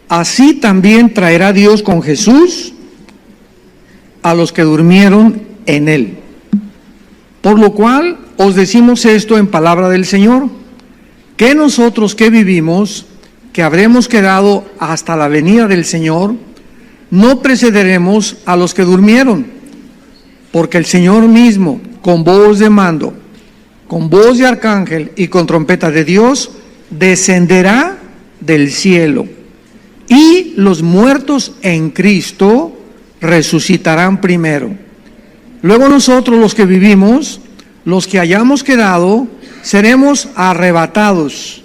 así también traerá Dios con Jesús a los que durmieron en él. Por lo cual os decimos esto en palabra del Señor, que nosotros que vivimos, que habremos quedado hasta la venida del Señor, no precederemos a los que durmieron, porque el Señor mismo, con voz de mando, con voz de arcángel y con trompeta de Dios, descenderá del cielo, y los muertos en Cristo resucitarán primero. Luego nosotros los que vivimos, los que hayamos quedado, seremos arrebatados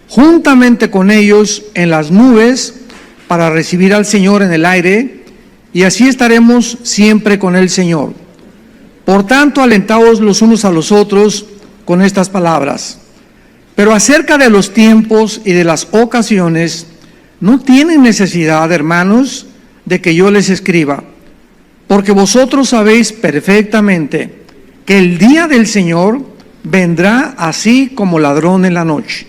juntamente con ellos en las nubes para recibir al Señor en el aire, y así estaremos siempre con el Señor. Por tanto, alentaos los unos a los otros con estas palabras. Pero acerca de los tiempos y de las ocasiones, no tienen necesidad, hermanos, de que yo les escriba, porque vosotros sabéis perfectamente que el día del Señor vendrá así como ladrón en la noche,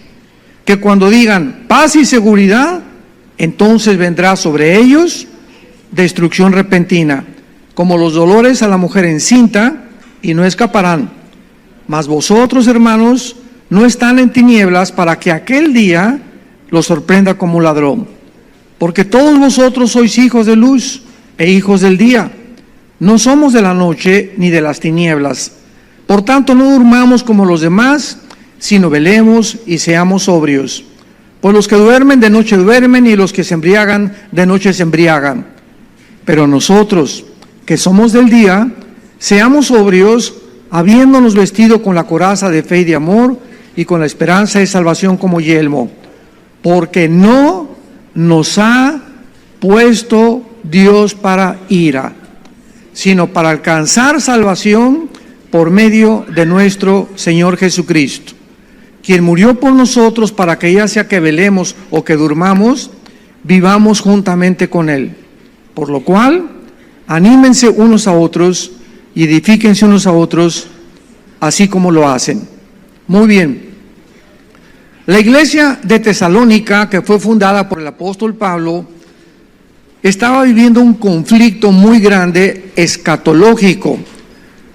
que cuando digan paz y seguridad, entonces vendrá sobre ellos destrucción repentina, como los dolores a la mujer encinta, y no escaparán. Mas vosotros, hermanos, no están en tinieblas para que aquel día los sorprenda como un ladrón. Porque todos vosotros sois hijos de luz e hijos del día. No somos de la noche ni de las tinieblas. Por tanto, no durmamos como los demás, sino velemos y seamos sobrios. Pues los que duermen de noche duermen, y los que se embriagan de noche se embriagan. Pero nosotros, que somos del día, seamos sobrios, habiéndonos vestido con la coraza de fe y de amor, y con la esperanza de salvación como yelmo. Porque no nos ha puesto Dios para ira, sino para alcanzar salvación por medio de nuestro Señor Jesucristo, quien murió por nosotros para que ya sea que velemos o que durmamos, vivamos juntamente con Él. Por lo cual, anímense unos a otros y edifíquense unos a otros, así como lo hacen. Muy bien. La iglesia de Tesalónica, que fue fundada por el apóstol Pablo, estaba viviendo un conflicto muy grande escatológico.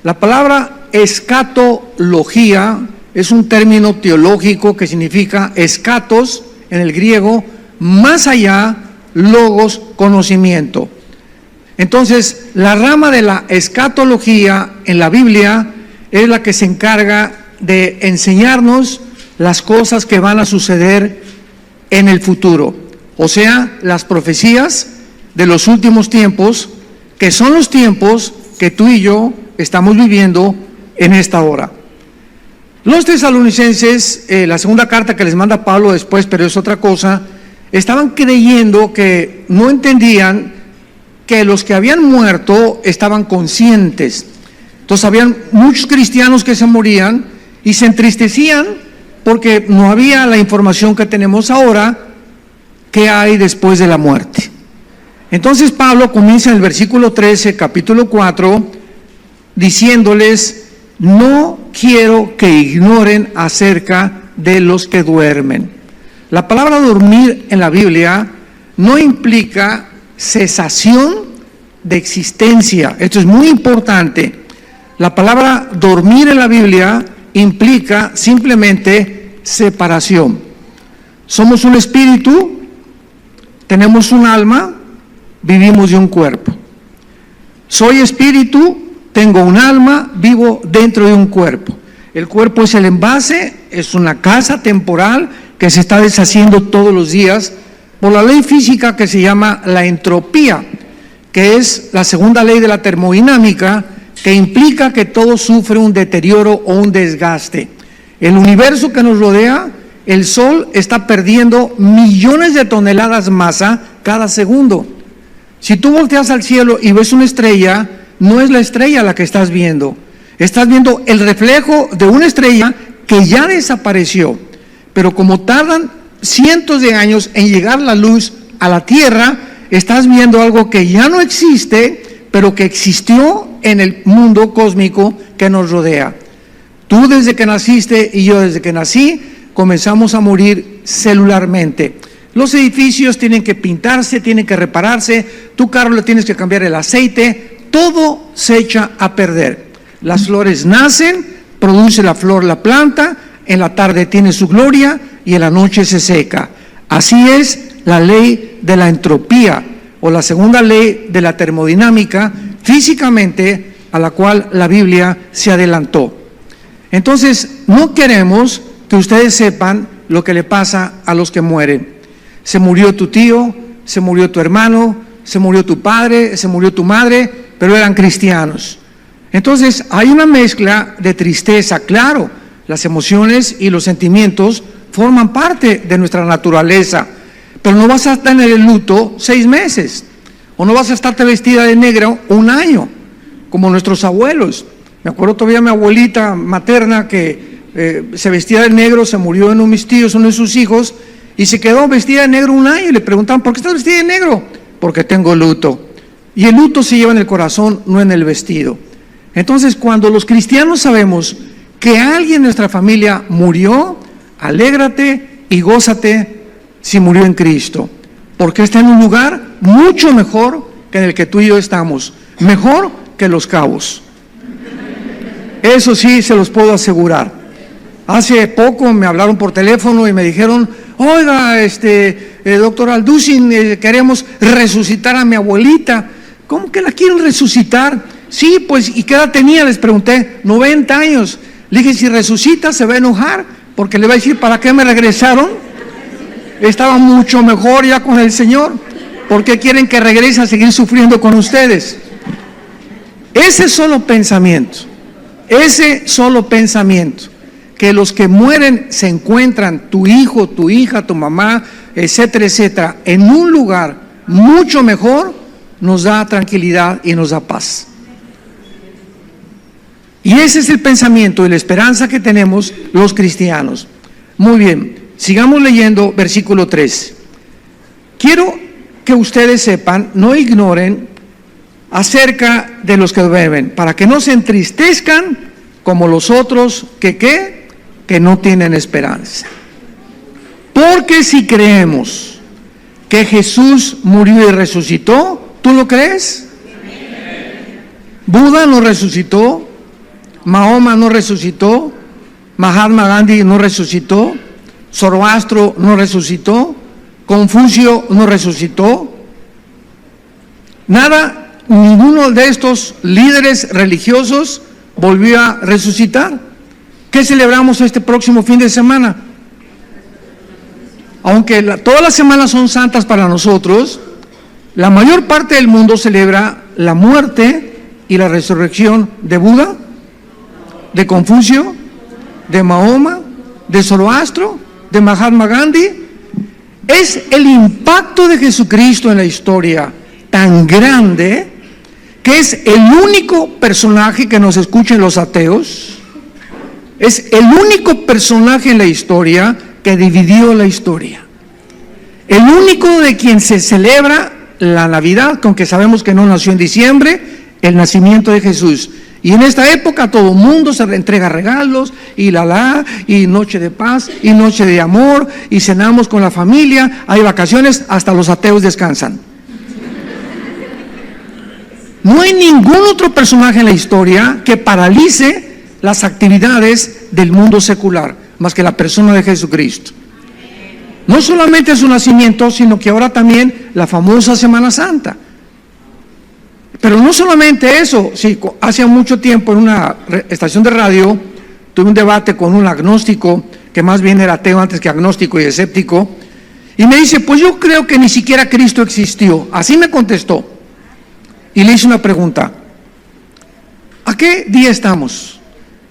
La palabra escatología es un término teológico que significa escatos en el griego, más allá, logos, conocimiento. Entonces, la rama de la escatología en la Biblia es la que se encarga de enseñarnos las cosas que van a suceder en el futuro, o sea, las profecías de los últimos tiempos, que son los tiempos que tú y yo estamos viviendo en esta hora. Los tesalonicenses, la segunda carta que les manda Pablo después, pero es otra cosa, estaban creyendo que no entendían que los que habían muerto estaban conscientes. Entonces habían muchos cristianos que se morían y se entristecían porque no había la información que tenemos ahora, que hay después de la muerte. Entonces Pablo comienza en el versículo 13, capítulo 4, diciéndoles: no quiero que ignoren acerca de los que duermen. La palabra dormir en la Biblia no implica cesación de existencia. Esto es muy importante. La palabra dormir en la Biblia implica simplemente separación. Somos un espíritu, tenemos un alma, vivimos de un cuerpo. Soy espíritu, tengo un alma, vivo dentro de un cuerpo. El cuerpo es el envase, es una casa temporal que se está deshaciendo todos los días por la ley física que se llama la entropía, que es la segunda ley de la termodinámica, que implica que todo sufre un deterioro o un desgaste. El universo que nos rodea, el Sol, está perdiendo millones de toneladas masa cada segundo. Si tú volteas al cielo y ves una estrella, no es la estrella la que estás viendo el reflejo de una estrella que ya desapareció. Pero como tardan cientos de años en llegar la luz a la Tierra, estás viendo algo que ya no existe, pero que existió en el mundo cósmico que nos rodea. Tú desde que naciste y yo desde que nací, comenzamos a morir celularmente. Los edificios tienen que pintarse, tienen que repararse, tu carro le tienes que cambiar el aceite, todo se echa a perder. Las flores nacen, produce la flor la planta, en la tarde tiene su gloria y en la noche se seca. Así es la ley de la entropía, o la segunda ley de la termodinámica, físicamente, a la cual la Biblia se adelantó. Entonces, no queremos que ustedes sepan lo que le pasa a los que mueren. Se murió tu tío, se murió tu hermano, se murió tu padre, se murió tu madre, pero eran cristianos. Entonces, hay una mezcla de tristeza, claro, las emociones y los sentimientos forman parte de nuestra naturaleza, pero no vas a tener el luto 6 meses, o no vas a estarte vestida de negro 1 año, como nuestros abuelos. Me acuerdo todavía mi abuelita materna que se vestía de negro, se murió uno de mis tíos, uno de sus hijos, y se quedó vestida de negro 1 año, y le preguntaban, ¿por qué estás vestida de negro? Porque tengo luto. Y el luto se lleva en el corazón, no en el vestido. Entonces, cuando los cristianos sabemos que alguien en nuestra familia murió, alégrate y gózate si murió en Cristo, porque está en un lugar mucho mejor que en el que tú y yo estamos, mejor que Los Cabos. Eso sí, se los puedo asegurar. Hace poco me hablaron por teléfono y me dijeron, oiga, doctor Alducin, queremos resucitar a mi abuelita. ¿Cómo que la quieren resucitar? Sí, pues, ¿y qué edad tenía? Les pregunté, 90 años. Le dije, si resucita se va a enojar, porque le va a decir, ¿para qué me regresaron? Estaba mucho mejor ya con el Señor. ¿Por qué quieren que regrese a seguir sufriendo con ustedes? Ese solo pensamiento, que los que mueren se encuentran, tu hijo, tu hija, tu mamá, etcétera, etcétera, en un lugar mucho mejor, nos da tranquilidad y nos da paz. Y ese es el pensamiento y la esperanza que tenemos los cristianos. Muy bien, sigamos leyendo versículo 3. Quiero que ustedes sepan, no ignoren acerca de los que beben, para que no se entristezcan como los otros que no tienen esperanza. Porque si creemos que Jesús murió y resucitó, ¿tú lo crees? Buda no resucitó, Mahoma no resucitó, Mahatma Gandhi no resucitó, Zoroastro no resucitó, Confucio no resucitó, nada, ninguno de estos líderes religiosos volvió a resucitar. ¿Qué celebramos este próximo fin de semana? Aunque todas las semanas son santas para nosotros, la mayor parte del mundo celebra la muerte y la resurrección de Buda, de Confucio, de Mahoma, de Zoroastro, de Mahatma Gandhi. Es el impacto de Jesucristo en la historia tan grande que es el único personaje que nos escuchen los ateos, es el único personaje en la historia que dividió la historia, el único de quien se celebra la Navidad, aunque sabemos que no nació en diciembre, el nacimiento de Jesús. Y en esta época todo el mundo se entrega regalos, y y noche de paz, y noche de amor, y cenamos con la familia, hay vacaciones, hasta los ateos descansan. No hay ningún otro personaje en la historia que paralice las actividades del mundo secular, más que la persona de Jesucristo. No solamente su nacimiento, sino que ahora también la famosa Semana Santa. Pero no solamente eso, sí, hace mucho tiempo en una estación de radio tuve un debate con un agnóstico, que más bien era ateo antes que agnóstico y escéptico, y me dice, pues yo creo que ni siquiera Cristo existió. Así me contestó. Y le hice una pregunta, ¿a qué día estamos?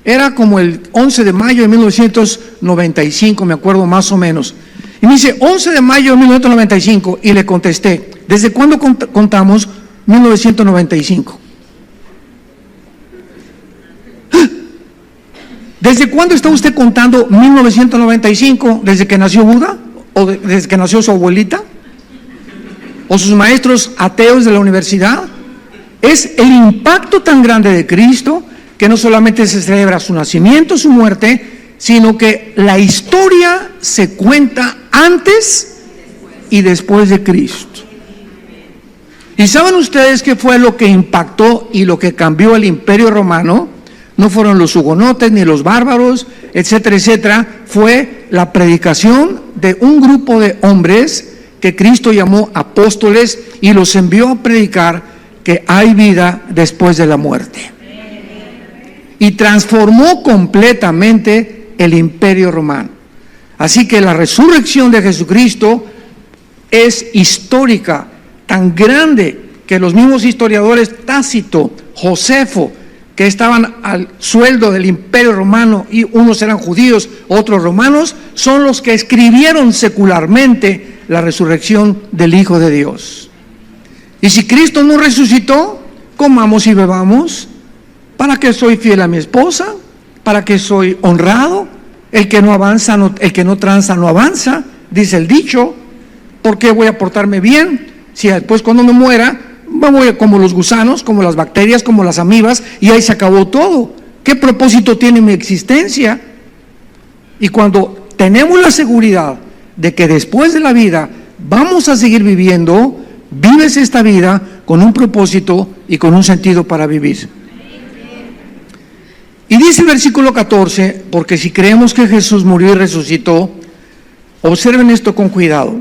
Era como el 11 de mayo de 1995, me acuerdo más o menos. Y me dice, 11 de mayo de 1995, y le contesté, ¿desde cuándo contamos 1995? ¿Desde cuándo está usted contando 1995? ¿Desde que nació Buda? ¿O desde que nació su abuelita? ¿O sus maestros ateos de la universidad? Es el impacto tan grande de Cristo que no solamente se celebra su nacimiento, su muerte, sino que la historia se cuenta antes y después de Cristo. ¿Y saben ustedes qué fue lo que impactó y lo que cambió el Imperio Romano? No fueron los hugonotes ni los bárbaros, etcétera, etcétera. Fue la predicación de un grupo de hombres que Cristo llamó apóstoles y los envió a predicar que hay vida después de la muerte. Y transformó completamente el Imperio Romano. Así que la resurrección de Jesucristo es histórica, tan grande que los mismos historiadores Tácito, Josefo, que estaban al sueldo del Imperio Romano, y unos eran judíos, otros romanos, son los que escribieron secularmente la resurrección del Hijo de Dios. Y si Cristo no resucitó, comamos y bebamos. ¿Para qué soy fiel a mi esposa? ¿Para qué soy honrado? El que no avanza, el que no tranza no avanza, dice el dicho. ¿Por qué voy a portarme bien? Si después cuando me muera, voy como los gusanos, como las bacterias, como las amibas, y ahí se acabó todo. ¿Qué propósito tiene mi existencia? Y cuando tenemos la seguridad de que después de la vida vamos a seguir viviendo, vives esta vida con un propósito y con un sentido para vivir. Y dice el versículo 14, porque si creemos que Jesús murió y resucitó, observen esto con cuidado.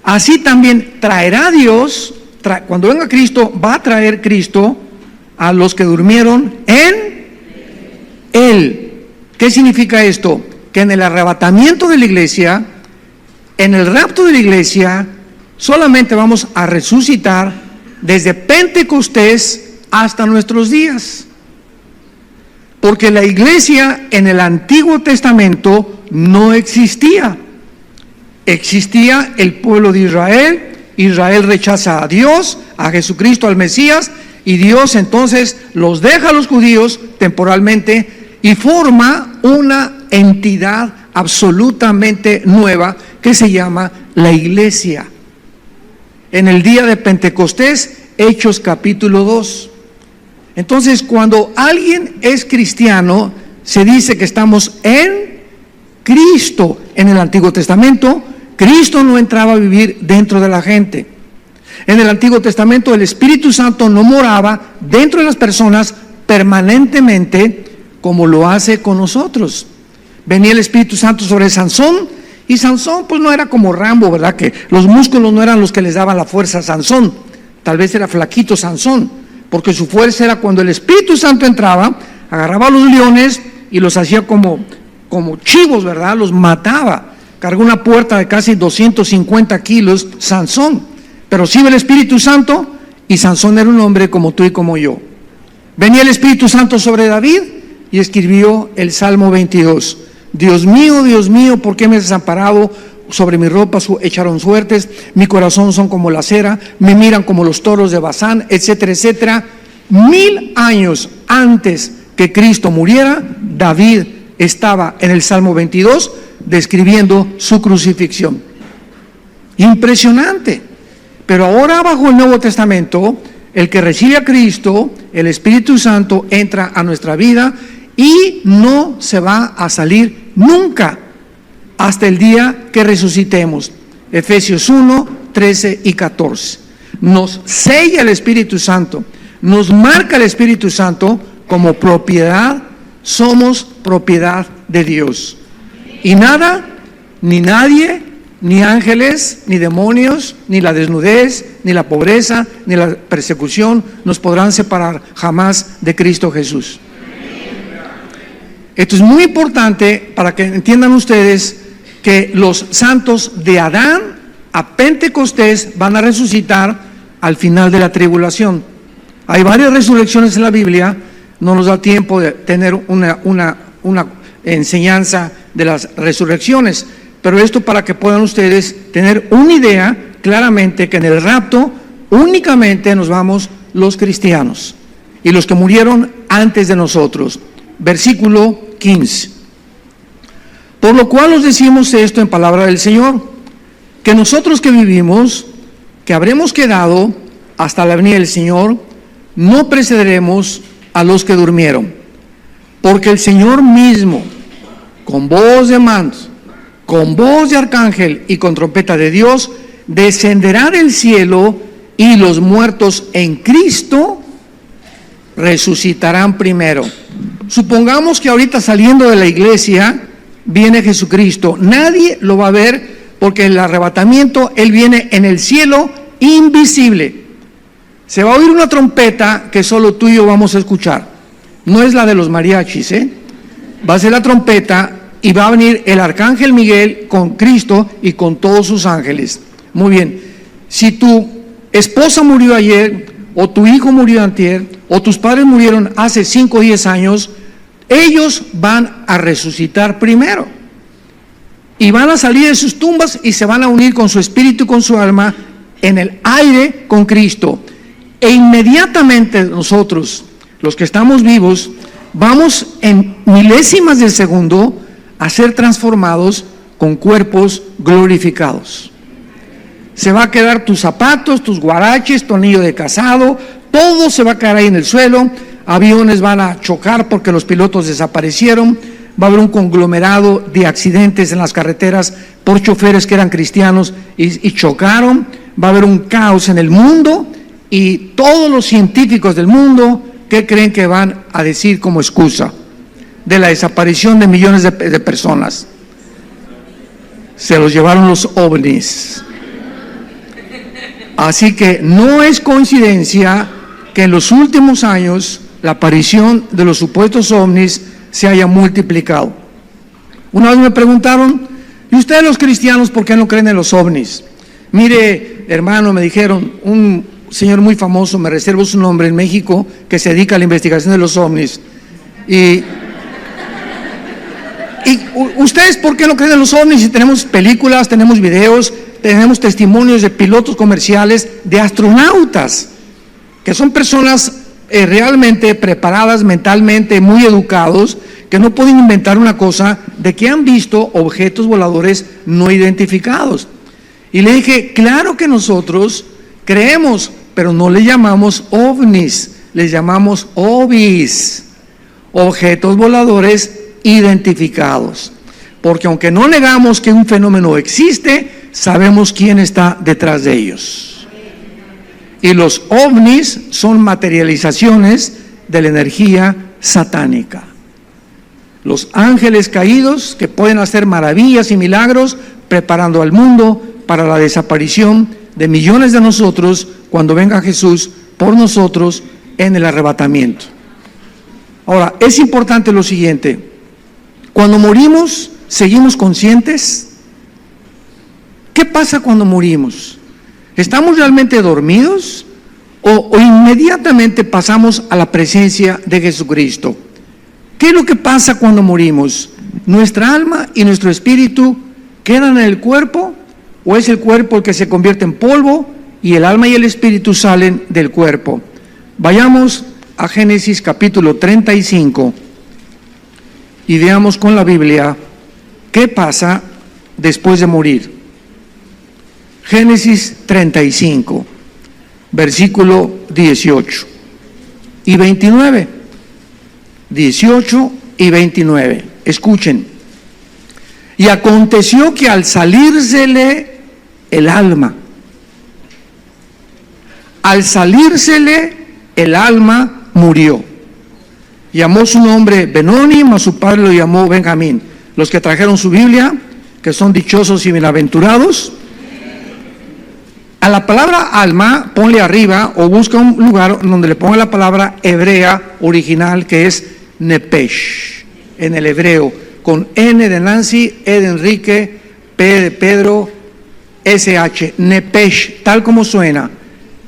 Así también traerá Dios, cuando venga Cristo, va a traer Cristo a los que durmieron en Él. ¿Qué significa esto? Que en el arrebatamiento de la iglesia, en el rapto de la iglesia, solamente vamos a resucitar desde Pentecostés hasta nuestros días. Porque la iglesia en el Antiguo Testamento no existía. Existía el pueblo de Israel. Israel rechaza a Dios, a Jesucristo, al Mesías, y Dios entonces los deja a los judíos temporalmente y forma una entidad absolutamente nueva que se llama la iglesia. En el día de Pentecostés, Hechos capítulo 2. Entonces, cuando alguien es cristiano, se dice que estamos en Cristo. En el Antiguo Testamento, Cristo no entraba a vivir dentro de la gente. En el Antiguo Testamento, el Espíritu Santo no moraba dentro de las personas permanentemente como lo hace con nosotros. Venía el Espíritu Santo sobre Sansón, y Sansón pues no era como Rambo, ¿verdad? Que los músculos no eran los que les daban la fuerza a Sansón. Tal vez era flaquito Sansón, porque su fuerza era cuando el Espíritu Santo entraba, agarraba a los leones y los hacía como chivos, ¿verdad? Los mataba. Cargó una puerta de casi 250 kilos Sansón, pero sí iba el Espíritu Santo, y Sansón era un hombre como tú y como yo. Venía el Espíritu Santo sobre David y escribió el Salmo 22. Dios mío, ¿por qué me has desamparado? Sobre mi ropa echaron suertes, mi corazón son como la cera, me miran como los toros de Basán, etcétera, etcétera. 1000 años antes que Cristo muriera, David estaba en el Salmo 22 describiendo su crucifixión. Impresionante. Pero ahora, bajo el Nuevo Testamento, el que recibe a Cristo, el Espíritu Santo entra a nuestra vida y no se va a salir nunca hasta el día que resucitemos. Efesios 1, 13 y 14. Nos sella el Espíritu Santo, nos marca el Espíritu Santo como propiedad, somos propiedad de Dios. Y nada, ni nadie, ni ángeles, ni demonios, ni la desnudez, ni la pobreza, ni la persecución nos podrán separar jamás de Cristo Jesús. Esto es muy importante para que entiendan ustedes que los santos de Adán a Pentecostés van a resucitar al final de la tribulación. Hay varias resurrecciones en la Biblia, no nos da tiempo de tener una enseñanza de las resurrecciones, pero esto para que puedan ustedes tener una idea claramente que en el rapto únicamente nos vamos los cristianos y los que murieron antes de nosotros. Versículo 15. Por lo cual os decimos esto en palabra del Señor, que nosotros que vivimos, que habremos quedado hasta la venida del Señor, no precederemos a los que durmieron, porque el Señor mismo, con voz de mando, con voz de arcángel y con trompeta de Dios, descenderá del cielo y los muertos en Cristo resucitarán primero. Supongamos que ahorita saliendo de la iglesia viene Jesucristo. Nadie lo va a ver porque el arrebatamiento, Él viene en el cielo invisible. Se va a oír una trompeta que solo tú y yo vamos a escuchar. No es la de los mariachis, Va a ser la trompeta y va a venir el arcángel Miguel con Cristo y con todos sus ángeles. Muy bien. Si tu esposa murió ayer, o tu hijo murió antier, o tus padres murieron hace 5 o 10 años, ellos van a resucitar primero. Y van a salir de sus tumbas y se van a unir con su espíritu y con su alma en el aire con Cristo. E inmediatamente nosotros, los que estamos vivos, vamos en milésimas de segundo a ser transformados con cuerpos glorificados. Se va a quedar tus zapatos, tus guaraches, tu anillo de casado, todo se va a quedar ahí en el suelo. Aviones van a chocar porque los pilotos desaparecieron. Va a haber un conglomerado de accidentes en las carreteras por choferes que eran cristianos y chocaron. Va a haber un caos en el mundo y todos los científicos del mundo, ¿qué creen que van a decir como excusa de la desaparición de millones de personas? Se los llevaron los ovnis. Así que no es coincidencia que en los últimos años la aparición de los supuestos ovnis se haya multiplicado. Una vez me preguntaron, ¿y ustedes los cristianos por qué no creen en los ovnis? Mire, hermano, me dijeron, un señor muy famoso, me reservo su nombre, en México, que se dedica a la investigación de los ovnis. ¿Y ustedes por qué no creen en los ovnis? Si tenemos películas, tenemos videos, tenemos testimonios de pilotos comerciales, de astronautas, que son personas realmente preparadas mentalmente, muy educados, que no pueden inventar una cosa de que han visto objetos voladores no identificados. Y le dije, claro que nosotros creemos, pero no le llamamos ovnis, les llamamos obis, objetos voladores identificados. Porque aunque no negamos que un fenómeno existe, sabemos quién está detrás de ellos. Y los ovnis son materializaciones de la energía satánica. Los ángeles caídos que pueden hacer maravillas y milagros preparando al mundo para la desaparición de millones de nosotros cuando venga Jesús por nosotros en el arrebatamiento. Ahora, es importante lo siguiente: cuando morimos, ¿seguimos conscientes? ¿Qué pasa cuando morimos? ¿Estamos realmente dormidos o inmediatamente pasamos a la presencia de Jesucristo? ¿Qué es lo que pasa cuando morimos? ¿Nuestra alma y nuestro espíritu quedan en el cuerpo o es el cuerpo el que se convierte en polvo y el alma y el espíritu salen del cuerpo? Vayamos a Génesis capítulo 35 y veamos con la Biblia qué pasa después de morir. Génesis 35, versículo 18 y 29. 18 y 29. Escuchen. Y aconteció que al salírsele el alma, murió. Llamó su nombre Benoni, mas su padre lo llamó Benjamín. Los que trajeron su Biblia, que son dichosos y bienaventurados. A la palabra alma, ponle arriba o busca un lugar donde le ponga la palabra hebrea original, que es nepesh, en el hebreo, con N de Nancy, E de Enrique, P de Pedro, SH, nepesh, tal como suena.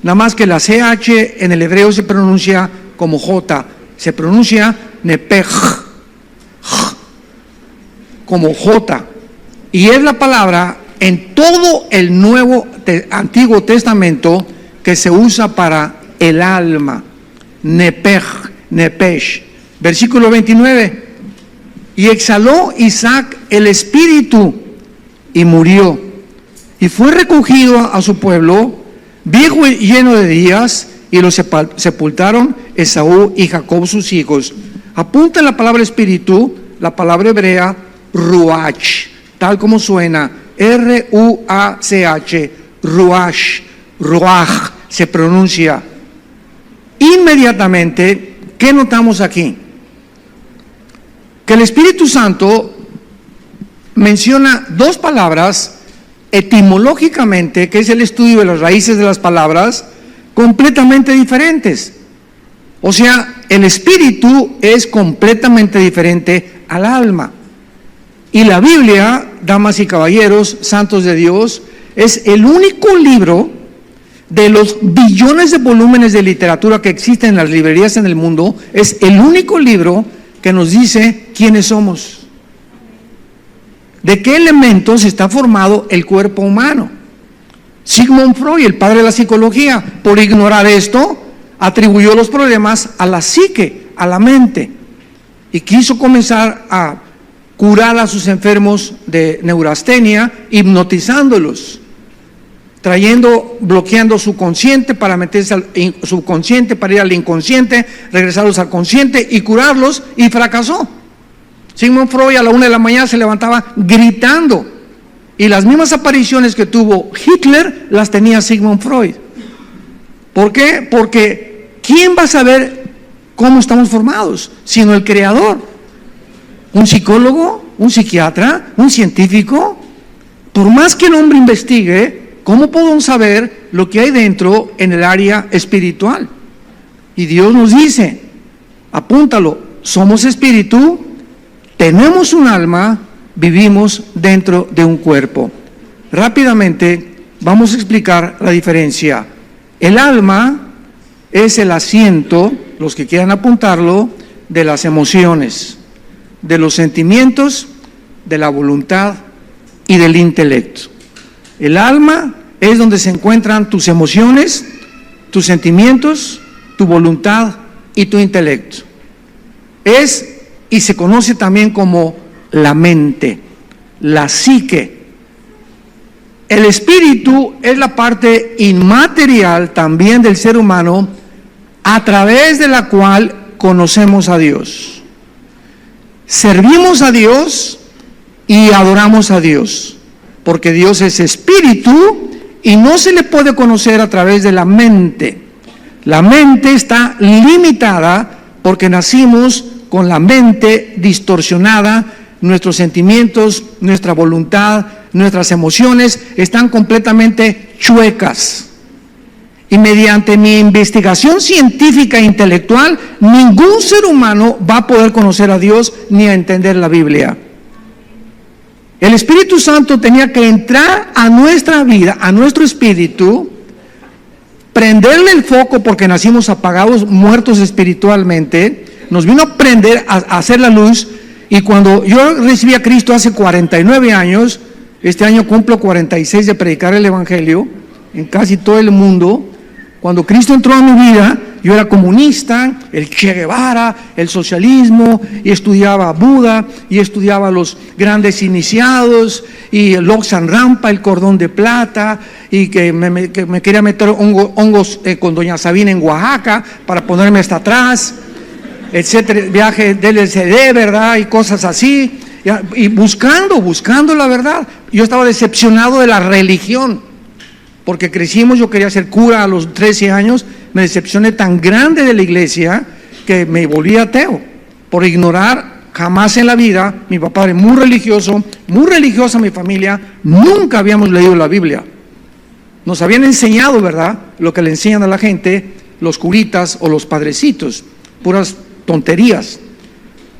Nada más que la CH en el hebreo se pronuncia como J, se pronuncia nepej, como J. Y es la palabra en todo el Antiguo Testamento que se usa para el alma, nepej, nepesh. Versículo 29. Y exhaló Isaac el espíritu y murió, y fue recogido a su pueblo, viejo y lleno de días, y lo sepultaron Esaú y Jacob sus hijos. Apunta en la palabra espíritu, la palabra hebrea ruach, tal como suena, R-U-A-C-H, ruaj se pronuncia. Inmediatamente, ¿qué notamos aquí? Que el Espíritu Santo menciona dos palabras etimológicamente, que es el estudio de las raíces de las palabras, completamente diferentes. O sea, el espíritu es completamente diferente al alma. Y la Biblia, damas y caballeros, santos de Dios, es el único libro de los billones de volúmenes de literatura que existen en las librerías en el mundo, es el único libro que nos dice quiénes somos. ¿De qué elementos está formado el cuerpo humano? Sigmund Freud, el padre de la psicología, por ignorar esto, atribuyó los problemas a la psique, a la mente, y quiso comenzar a curar a sus enfermos de neurastenia, hipnotizándolos, bloqueando su consciente para meterse al subconsciente, para ir al inconsciente, regresarlos al consciente y curarlos, y fracasó. Sigmund Freud a la 1 de la mañana se levantaba gritando, y las mismas apariciones que tuvo Hitler las tenía Sigmund Freud. ¿Por qué? Porque ¿quién va a saber cómo estamos formados? Sino el Creador. ¿Un psicólogo? ¿Un psiquiatra? ¿Un científico? Por más que el hombre investigue, ¿cómo podemos saber lo que hay dentro en el área espiritual? Y Dios nos dice, apúntalo, somos espíritu, tenemos un alma, vivimos dentro de un cuerpo. Rápidamente vamos a explicar la diferencia. El alma es el asiento, los que quieran apuntarlo, de las emociones, de los sentimientos, de la voluntad y del intelecto. El alma es donde se encuentran tus emociones, tus sentimientos, tu voluntad y tu intelecto. Es y se conoce también como la mente, la psique. El espíritu es la parte inmaterial también del ser humano, a través de la cual conocemos a Dios. Servimos a Dios y adoramos a Dios, porque Dios es espíritu y no se le puede conocer a través de la mente. La mente está limitada porque nacimos con la mente distorsionada, nuestros sentimientos, nuestra voluntad, nuestras emociones están completamente chuecas. Y mediante mi investigación científica e intelectual, ningún ser humano va a poder conocer a Dios ni a entender la Biblia. El Espíritu Santo tenía que entrar a nuestra vida, a nuestro espíritu, prenderle el foco porque nacimos apagados, muertos espiritualmente. Nos vino a prender, a hacer la luz. Y cuando yo recibí a Cristo hace 49 años, este año cumplo 46 de predicar el Evangelio en casi todo el mundo. Cuando Cristo entró a mi vida, yo era comunista, el Che Guevara, el socialismo, y estudiaba a Buda, y estudiaba a los grandes iniciados, y el Oxan Rampa, el cordón de plata, y que me quería meter hongos con doña Sabina en Oaxaca para ponerme hasta atrás, etcétera, viaje del LCD, ¿verdad? Y cosas así, y buscando la verdad. Yo estaba decepcionado de la religión, porque crecimos, yo quería ser cura a los 13 años, me decepcioné tan grande de la iglesia que me volví ateo, por ignorar jamás en la vida. Mi papá era muy religioso, muy religiosa mi familia, nunca habíamos leído la Biblia. Nos habían enseñado, ¿verdad?, lo que le enseñan a la gente los curitas o los padrecitos, puras tonterías.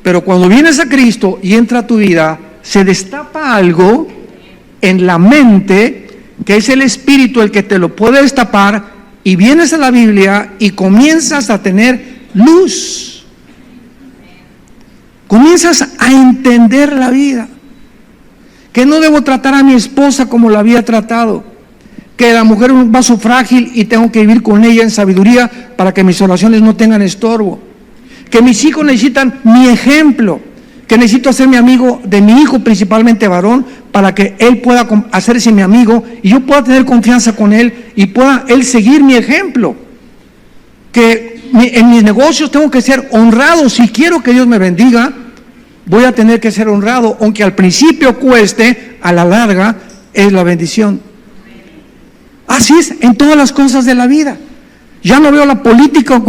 Pero cuando vienes a Cristo y entra a tu vida, se destapa algo en la mente, que es el Espíritu el que te lo puede destapar, y vienes a la Biblia y comienzas a tener luz. Comienzas a entender la vida. Que no debo tratar a mi esposa como la había tratado. Que la mujer es un vaso frágil y tengo que vivir con ella en sabiduría para que mis oraciones no tengan estorbo. Que mis hijos necesitan mi ejemplo. Que necesito hacerme amigo de mi hijo, principalmente varón, para que él pueda hacerse mi amigo y yo pueda tener confianza con él y pueda él seguir mi ejemplo. Que en mis negocios tengo que ser honrado. Si quiero que Dios me bendiga, voy a tener que ser honrado, aunque al principio cueste, a la larga es la bendición. Así es en todas las cosas de la vida. Ya no veo la política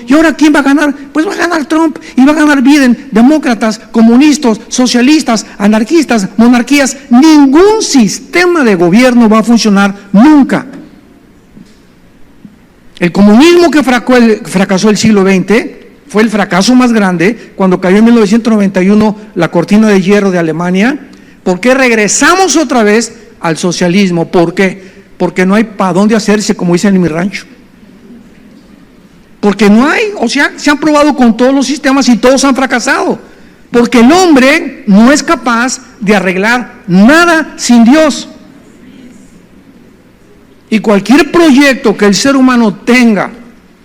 ¿y ahora quién va a ganar? Pues va a ganar Trump y va a ganar Biden, demócratas, comunistas, socialistas, anarquistas, monarquías. Ningún sistema de gobierno va a funcionar nunca. El comunismo que fracasó el siglo XX fue el fracaso más grande cuando cayó en 1991 la cortina de hierro de Alemania. ¿Por qué regresamos otra vez al socialismo? ¿Por qué? Porque no hay para dónde hacerse, como dicen en mi rancho. Porque no hay, o sea, se han probado con todos los sistemas y todos han fracasado. Porque el hombre no es capaz de arreglar nada sin Dios. Y cualquier proyecto que el ser humano tenga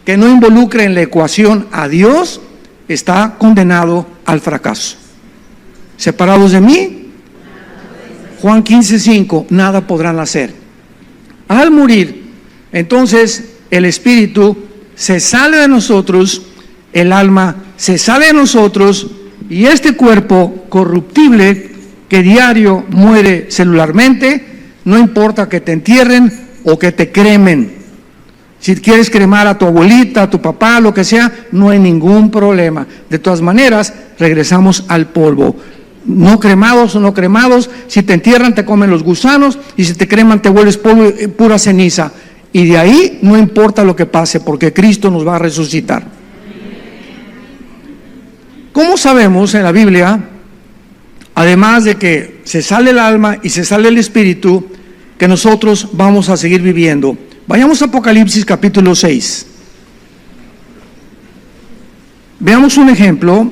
que no involucre en la ecuación a Dios, está condenado al fracaso. Separados de mí, Juan 15:5, nada podrán hacer. Al morir, entonces el espíritu se sale de nosotros, el alma se sale de nosotros y este cuerpo corruptible que diario muere celularmente, no importa que te entierren o que te cremen. Si quieres cremar a tu abuelita, a tu papá, lo que sea, no hay ningún problema. De todas maneras, regresamos al polvo. No cremados o no cremados, si te entierran te comen los gusanos y si te creman te vuelves polvo, pura ceniza. Y de ahí no importa lo que pase, porque Cristo nos va a resucitar. ¿Cómo sabemos en la Biblia, además de que se sale el alma y se sale el espíritu, que nosotros vamos a seguir viviendo? Vayamos a Apocalipsis capítulo 6. Veamos un ejemplo.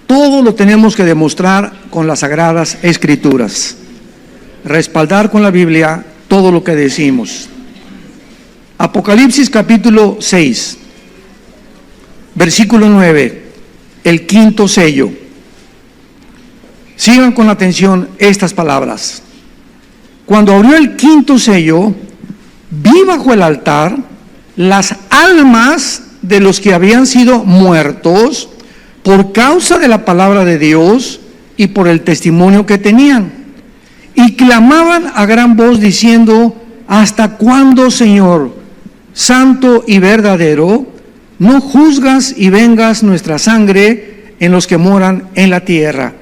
Todo lo tenemos que demostrar con las Sagradas Escrituras. Respaldar con la Biblia todo lo que decimos. Apocalipsis capítulo 6, versículo 9, el quinto sello. Sigan con atención estas palabras. Cuando abrió el quinto sello, vi bajo el altar las almas de los que habían sido muertos por causa de la palabra de Dios y por el testimonio que tenían. Y clamaban a gran voz diciendo: ¿hasta cuándo, Señor, santo y verdadero, no juzgas y vengas nuestra sangre en los que moran en la tierra?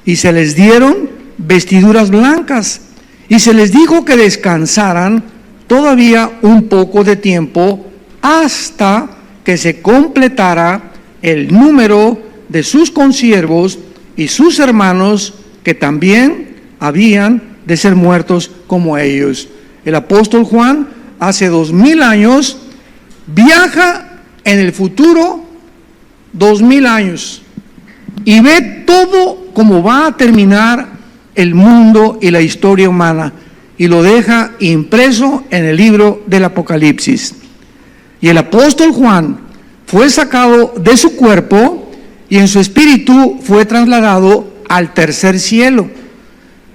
Y se les dieron vestiduras blancas, y se les dijo que descansaran todavía un poco de tiempo hasta que se completara el número de sus consiervos y sus hermanos que también habían de ser muertos como ellos. El apóstol Juan, hace 2000 años, viaja en el futuro 2000 años y ve todo cómo va a terminar el mundo y la historia humana, y lo deja impreso en el libro del Apocalipsis. Y el apóstol Juan fue sacado de su cuerpo y en su espíritu fue trasladado al tercer cielo,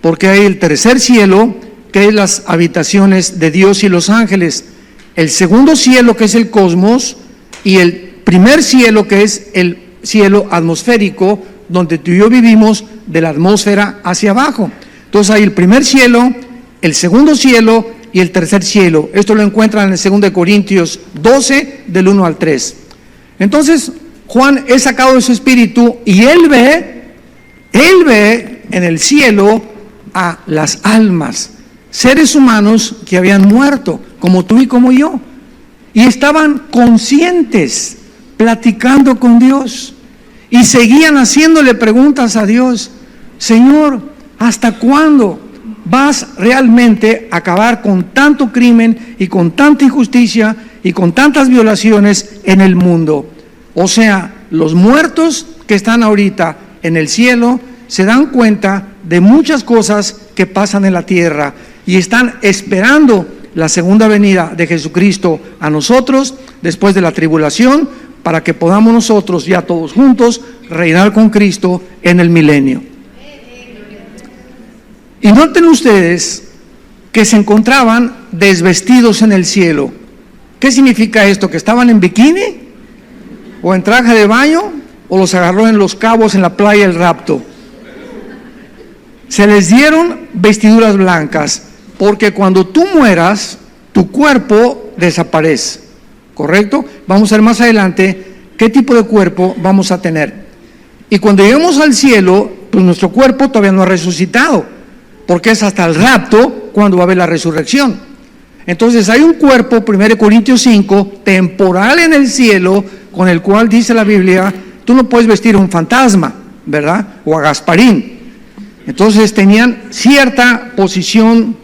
porque hay el tercer cielo, que es las habitaciones de Dios y los ángeles, el segundo cielo, que es el cosmos, y el primer cielo, que es el cielo atmosférico, donde tú y yo vivimos de la atmósfera hacia abajo. Entonces hay el primer cielo, el segundo cielo y el tercer cielo. Esto lo encuentran en el 2 Corintios 12, del 1 al 3. Entonces Juan es sacado de su espíritu y él ve en el cielo a las almas, seres humanos que habían muerto, como tú y como yo, y estaban conscientes, platicando con Dios, y seguían haciéndole preguntas a Dios. Señor, ¿hasta cuándo vas realmente a acabar con tanto crimen y con tanta injusticia y con tantas violaciones en el mundo? O sea, los muertos que están ahorita en el cielo se dan cuenta de muchas cosas que pasan en la tierra y están esperando la segunda venida de Jesucristo a nosotros después de la tribulación, para que podamos nosotros ya todos juntos reinar con Cristo en el milenio. Y noten ustedes que se encontraban desvestidos en el cielo. ¿Qué significa esto? ¿Que estaban en bikini? ¿O en traje de baño? ¿O los agarró en Los Cabos, en la playa, el rapto? Se les dieron vestiduras blancas, porque cuando tú mueras, tu cuerpo desaparece, ¿correcto? Vamos a ver más adelante qué tipo de cuerpo vamos a tener. Y cuando lleguemos al cielo, pues nuestro cuerpo todavía no ha resucitado, porque es hasta el rapto cuando va a haber la resurrección. Entonces hay un cuerpo, 1 Corintios 5, temporal en el cielo, con el cual dice la Biblia, tú no puedes vestir a un fantasma, ¿verdad? O a Gasparín. Entonces tenían cierta posición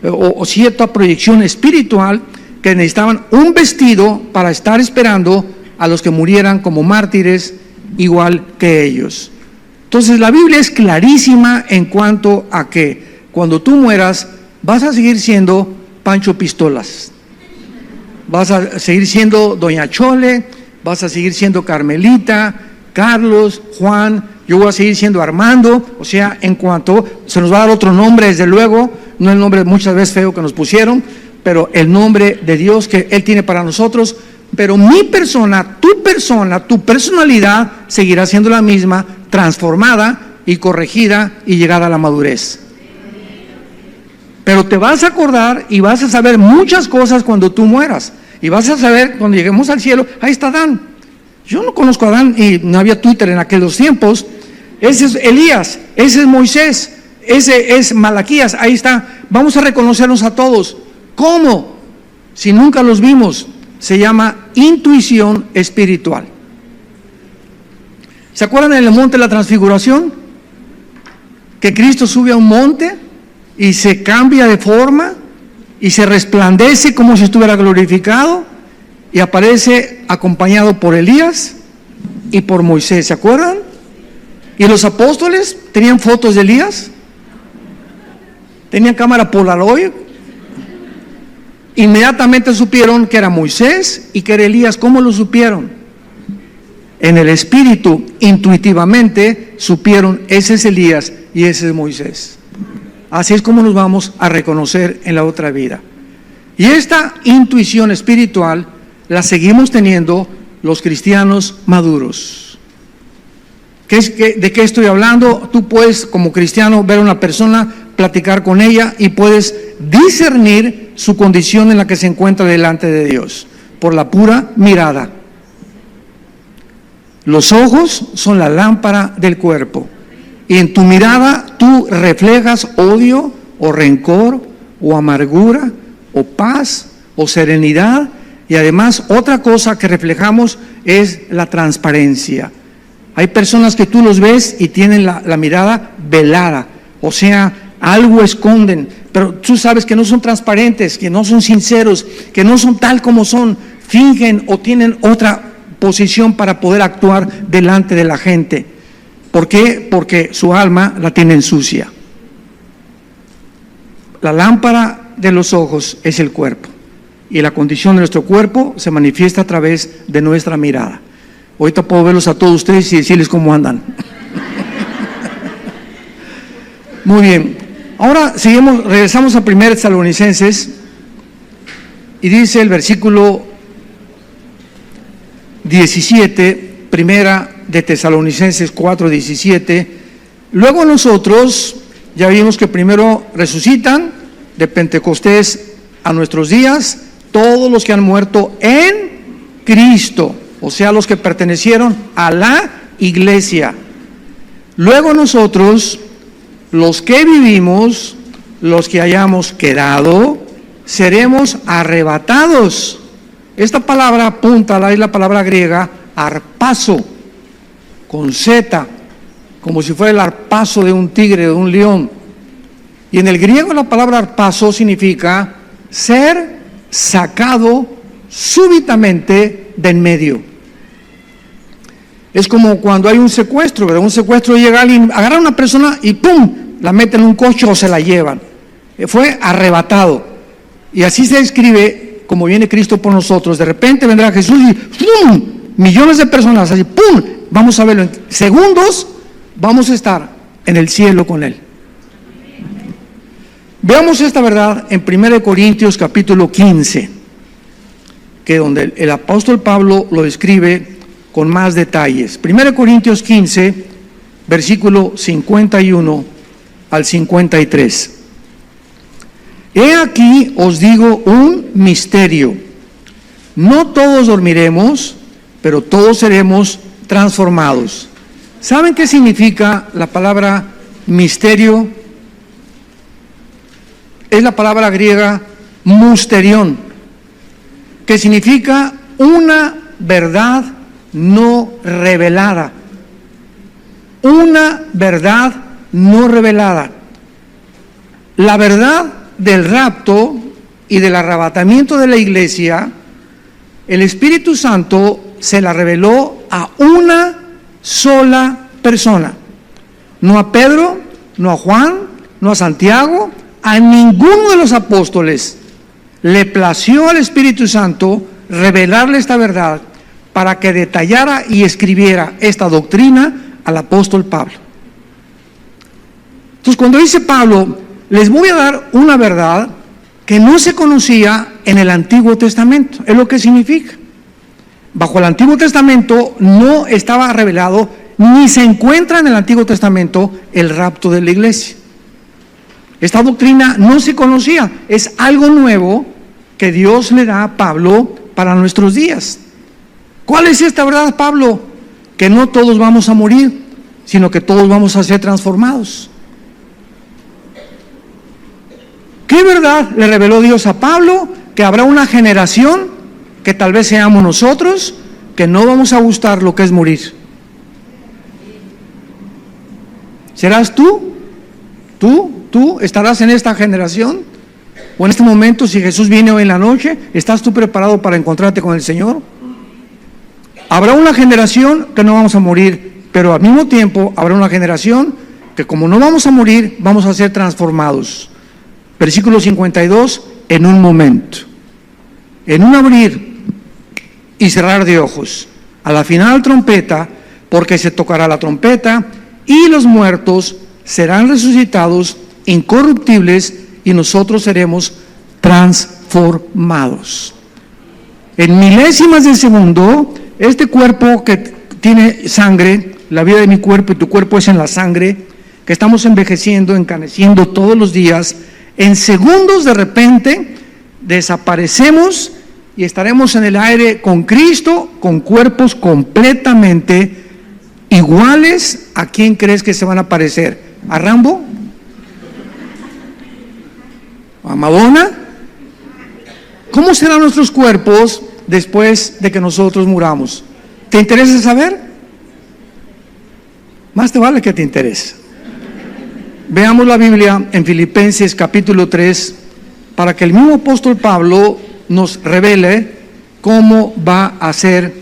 o cierta proyección espiritual, que necesitaban un vestido para estar esperando a los que murieran como mártires, igual que ellos. Entonces la Biblia es clarísima en cuanto a que cuando tú mueras vas a seguir siendo Pancho Pistolas, vas a seguir siendo Doña Chole, vas a seguir siendo Carmelita, Carlos, Juan, yo voy a seguir siendo Armando. O sea, en cuanto se nos va a dar otro nombre, desde luego, no el nombre muchas veces feo que nos pusieron, pero el nombre de Dios que Él tiene para nosotros. Pero mi persona, tu personalidad seguirá siendo la misma, transformada y corregida y llegada a la madurez. Pero te vas a acordar y vas a saber muchas cosas cuando tú mueras. Y vas a saber, cuando lleguemos al cielo, ahí está Adán. Yo no conozco a Adán y no había Twitter en aquellos tiempos. Ese es Elías, ese es Moisés, ese es Malaquías, ahí está. Vamos a reconocernos a todos. ¿Cómo? Si nunca los vimos. Se llama intuición espiritual. ¿Se acuerdan en el monte de la transfiguración? Que Cristo sube a un monte y se cambia de forma y se resplandece como si estuviera glorificado y aparece acompañado por Elías y por Moisés. ¿Se acuerdan? ¿Y los apóstoles tenían fotos de Elías? ¿Tenían cámara Polaroid? Inmediatamente supieron que era Moisés y que era Elías. ¿Cómo lo supieron? En el espíritu, intuitivamente supieron, ese es Elías y ese es Moisés. Así es como nos vamos a reconocer en la otra vida. Y esta intuición espiritual la seguimos teniendo los cristianos maduros. ¿De qué estoy hablando? Tú puedes, como cristiano, ver a una persona, platicar con ella y puedes discernir su condición en la que se encuentra delante de Dios por la pura mirada. Los ojos son la lámpara del cuerpo y en tu mirada tú reflejas odio o rencor o amargura o paz o serenidad, y además otra cosa que reflejamos es la transparencia. Hay personas que tú los ves y tienen la mirada velada, o sea, algo esconden, pero tú sabes que no son transparentes, que no son sinceros, que no son tal como son, fingen o tienen otra posición para poder actuar delante de la gente. ¿Por qué? Porque su alma la tienen sucia. La lámpara de los ojos es el cuerpo, y la condición de nuestro cuerpo se manifiesta a través de nuestra mirada. Ahorita puedo verlos a todos ustedes y decirles cómo andan. Muy bien. Ahora regresamos a 1 Tesalonicenses y dice el versículo 17, primera de Tesalonicenses 4:17. Luego nosotros, ya vimos que primero resucitan de Pentecostés a nuestros días todos los que han muerto en Cristo, o sea, los que pertenecieron a la iglesia. Luego nosotros, los que vivimos, los que hayamos quedado, seremos arrebatados. Esta palabra apunta, es la palabra griega arpazo, con Z, como si fuera el arpazo de un tigre, de un león. Y en el griego la palabra arpazo significa ser sacado súbitamente de en medio. Es como cuando hay un secuestro, ¿verdad? Un secuestro, llega alguien, agarra a una persona y ¡pum!, la meten en un coche o se la llevan. Fue arrebatado. Y así se describe como viene Cristo por nosotros. De repente vendrá Jesús y ¡pum!, millones de personas, así ¡pum!, vamos a verlo en segundos, vamos a estar en el cielo con Él. Veamos esta verdad en 1 Corintios capítulo 15, que donde el apóstol Pablo lo describe con más detalles. 1 Corintios 15, versículo 51 al 53. He aquí os digo un misterio. No todos dormiremos, pero todos seremos transformados. ¿Saben qué significa la palabra misterio? Es la palabra griega musterión, que significa una verdad no revelada. Una verdad no revelada. La verdad del rapto y del arrebatamiento de la iglesia, el Espíritu Santo se la reveló a una sola persona. No a Pedro, no a Juan, no a Santiago, a ninguno de los apóstoles le plació al Espíritu Santo revelarle esta verdad para que detallara y escribiera esta doctrina al apóstol Pablo. Entonces, cuando dice Pablo, les voy a dar una verdad que no se conocía en el Antiguo Testamento, es lo que significa. Bajo el Antiguo Testamento no estaba revelado, ni se encuentra en el Antiguo Testamento el rapto de la iglesia. Esta doctrina no se conocía, es algo nuevo que Dios le da a Pablo para nuestros días. ¿Cuál es esta verdad, Pablo? Que no todos vamos a morir, sino que todos vamos a ser transformados. ¿Qué verdad le reveló Dios a Pablo? Que habrá una generación, que tal vez seamos nosotros, que no vamos a gustar lo que es morir. ¿Serás tú? ¿Tú estarás en esta generación? ¿O en este momento, si Jesús viene hoy en la noche, estás tú preparado para encontrarte con el Señor? Habrá una generación que no vamos a morir, pero al mismo tiempo habrá una generación que, como no vamos a morir, vamos a ser transformados. Versículo 52, en un momento, en un abrir y cerrar de ojos, a la final trompeta, porque se tocará la trompeta y los muertos serán resucitados incorruptibles y nosotros seremos transformados. En milésimas de segundo, este cuerpo que tiene sangre, la vida de mi cuerpo y tu cuerpo es en la sangre, que estamos envejeciendo, encaneciendo todos los días, en segundos de repente desaparecemos y estaremos en el aire con Cristo, con cuerpos completamente iguales. ¿A quién crees que se van a parecer? ¿A Rambo? ¿A Madonna? ¿Cómo serán nuestros cuerpos después de que nosotros muramos? ¿Te interesa saber? Más te vale que te interese. Veamos la Biblia en Filipenses capítulo 3 para que el mismo apóstol Pablo nos revele cómo va a ser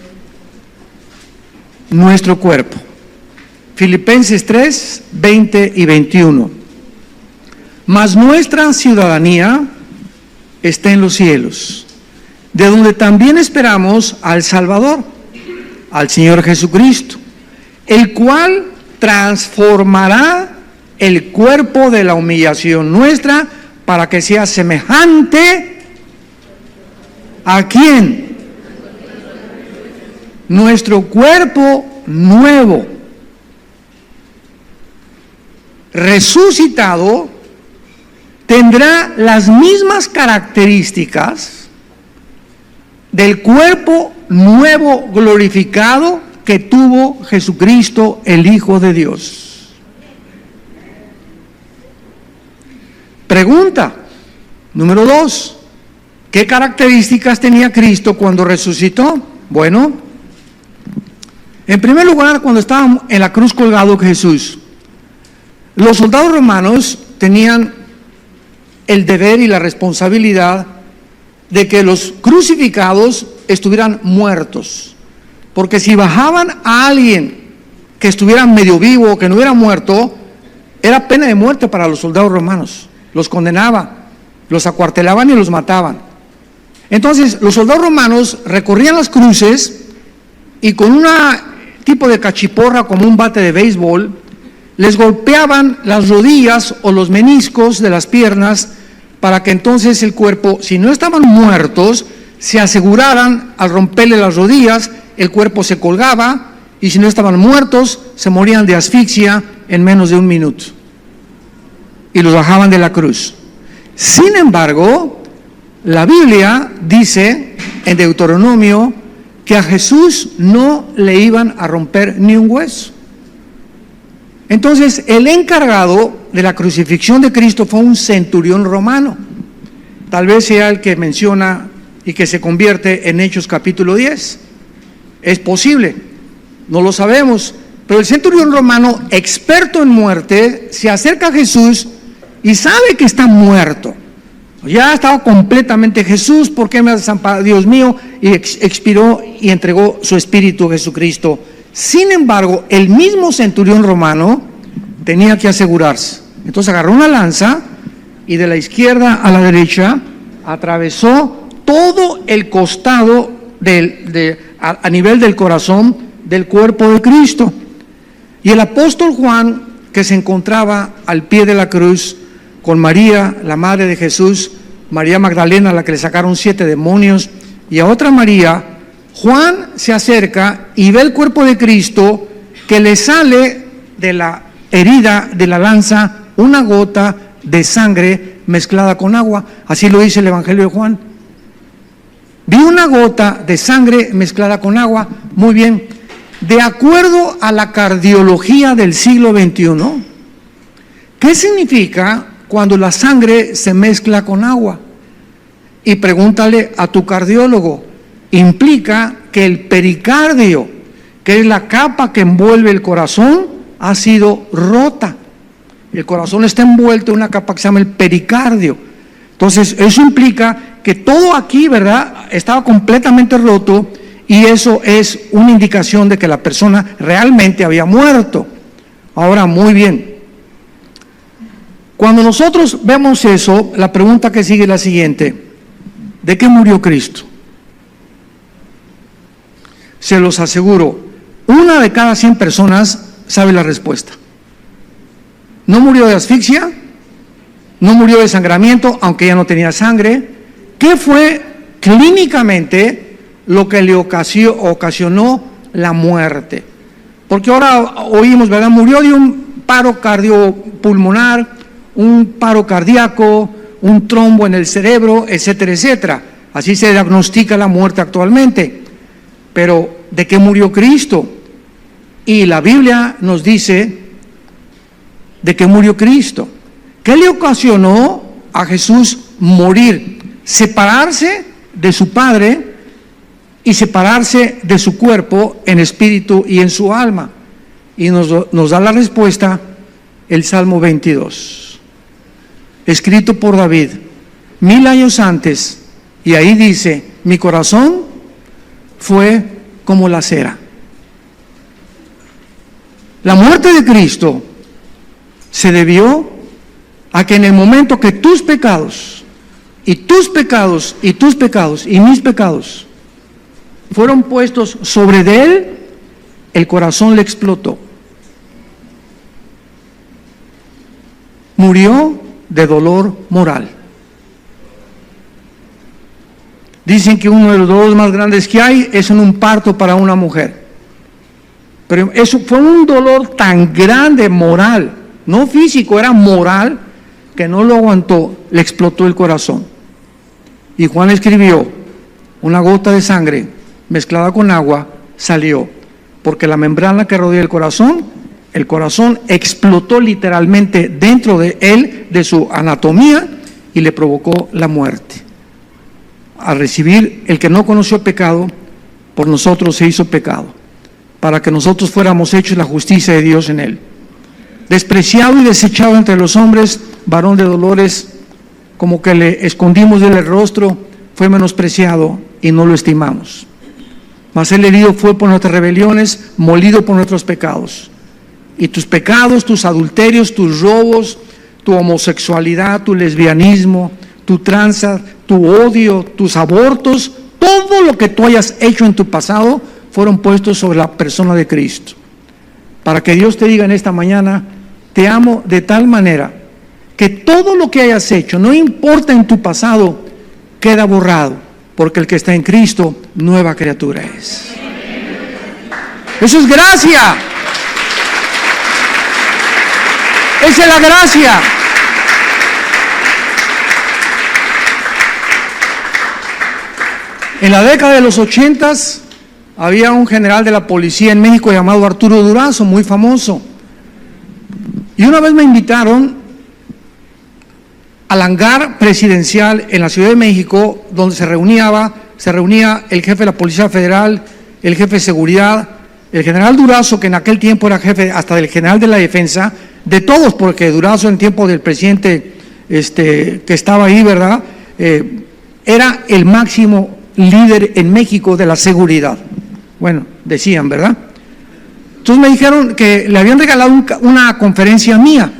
nuestro cuerpo. Filipenses 3, 20 y 21. Mas nuestra ciudadanía está en los cielos, de donde también esperamos al Salvador, al Señor Jesucristo, el cual transformará el cuerpo de la humillación nuestra para que sea semejante ¿a quién? Nuestro cuerpo nuevo, resucitado, tendrá las mismas características del cuerpo nuevo glorificado que tuvo Jesucristo, el Hijo de Dios. Pregunta número 2. ¿Qué características tenía Cristo cuando resucitó? Bueno, en primer lugar, cuando estaba en la cruz colgado Jesús, los soldados romanos tenían el deber y la responsabilidad de que los crucificados estuvieran muertos, porque si bajaban a alguien que estuviera medio vivo o que no hubiera muerto, era pena de muerte para los soldados romanos. Los condenaba, los acuartelaban y los mataban. Entonces los soldados romanos recorrían las cruces y con un tipo de cachiporra como un bate de béisbol les golpeaban las rodillas o los meniscos de las piernas para que entonces el cuerpo, si no estaban muertos, se aseguraran al romperle las rodillas, el cuerpo se colgaba, y si no estaban muertos, se morían de asfixia en menos de 1 minuto. Y los bajaban de la cruz. Sin embargo, la Biblia dice en Deuteronomio que a Jesús no le iban a romper ni un hueso. Entonces, el encargado de la crucifixión de Cristo fue un centurión romano. Tal vez sea el que menciona y que se convierte en Hechos capítulo 10. Es posible, no lo sabemos. Pero el centurión romano, experto en muerte, se acerca a Jesús y sabe que está muerto. Ya estaba completamente Jesús, ¿por qué me has desamparado, Dios mío? Y expiró y entregó su espíritu a Jesucristo. Sin embargo, el mismo centurión romano tenía que asegurarse. Entonces agarró una lanza y de la izquierda a la derecha atravesó todo el costado a nivel del corazón del cuerpo de Cristo. Y el apóstol Juan, que se encontraba al pie de la cruz con María, la madre de Jesús, María Magdalena, a la que le sacaron 7 demonios, y a otra María, Juan se acerca y ve el cuerpo de Cristo, que le sale de la herida de la lanza una gota de sangre mezclada con agua. Así lo dice el Evangelio de Juan. Vi una gota de sangre mezclada con agua. Muy bien. De acuerdo a la cardiología del siglo XXI, ¿qué significa cuando la sangre se mezcla con agua? Y pregúntale a tu cardiólogo. Implica que el pericardio, que es la capa que envuelve el corazón, ha sido rota. El corazón está envuelto en una capa que se llama el pericardio. Entonces, eso implica que todo aquí, ¿verdad?, estaba completamente roto, y eso es una indicación de que la persona realmente había muerto. Ahora, muy bien. Cuando nosotros vemos eso, la pregunta que sigue es la siguiente: ¿de qué murió Cristo? Se los aseguro, 1 de cada 100 personas sabe la respuesta. No murió de asfixia, no murió de sangramiento, aunque ya no tenía sangre. ¿Qué fue clínicamente lo que le ocasionó la muerte? Porque ahora oímos, ¿verdad? Murió de un paro cardiopulmonar, un paro cardíaco, un trombo en el cerebro, etcétera, etcétera. Así se diagnostica la muerte actualmente. Pero, ¿de qué murió Cristo? Y la Biblia nos dice de qué murió Cristo. ¿Qué le ocasionó a Jesús morir? Separarse de su Padre y separarse de su cuerpo en espíritu y en su alma. Y nos da la respuesta el Salmo 22, escrito por David 1000 años antes, y ahí dice: mi corazón fue como la cera. La muerte de Cristo se debió a que en el momento que tus pecados y tus pecados y tus pecados y mis pecados fueron puestos sobre de él, el corazón le explotó. Murió de dolor moral. Dicen que uno de los dolores más grandes que hay es en un parto para una mujer. Pero eso fue un dolor tan grande moral, no físico, era moral, que no lo aguantó, le explotó el corazón. Y Juan escribió: una gota de sangre mezclada con agua salió, porque la membrana que rodea el corazón explotó literalmente dentro de él, de su anatomía, y le provocó la muerte. Al recibir, el que no conoció pecado, por nosotros se hizo pecado, para que nosotros fuéramos hechos la justicia de Dios en él. Despreciado y desechado entre los hombres, varón de dolores, como que le escondimos del rostro, fue menospreciado y no lo estimamos. Mas él herido fue por nuestras rebeliones, molido por nuestros pecados. Y tus pecados, tus adulterios, tus robos, tu homosexualidad, tu lesbianismo, tu tranza, tu odio, tus abortos, todo lo que tú hayas hecho en tu pasado, fueron puestos sobre la persona de Cristo. Para que Dios te diga en esta mañana: te amo de tal manera que todo lo que hayas hecho, no importa en tu pasado, queda borrado, porque el que está en Cristo, nueva criatura es. Eso es gracia. Esa es la gracia. En la década de los 80 había un general de la policía en México llamado Arturo Durazo, muy famoso. Y una vez me invitaron al hangar presidencial en la Ciudad de México, donde se reunía el jefe de la Policía Federal, el jefe de seguridad, el general Durazo, que en aquel tiempo era jefe hasta del general de la defensa, de todos, porque Durazo en tiempo del presidente que estaba ahí, ¿verdad? Era el máximo líder en México de la seguridad. Bueno, decían, ¿verdad? Entonces me dijeron que le habían regalado una conferencia mía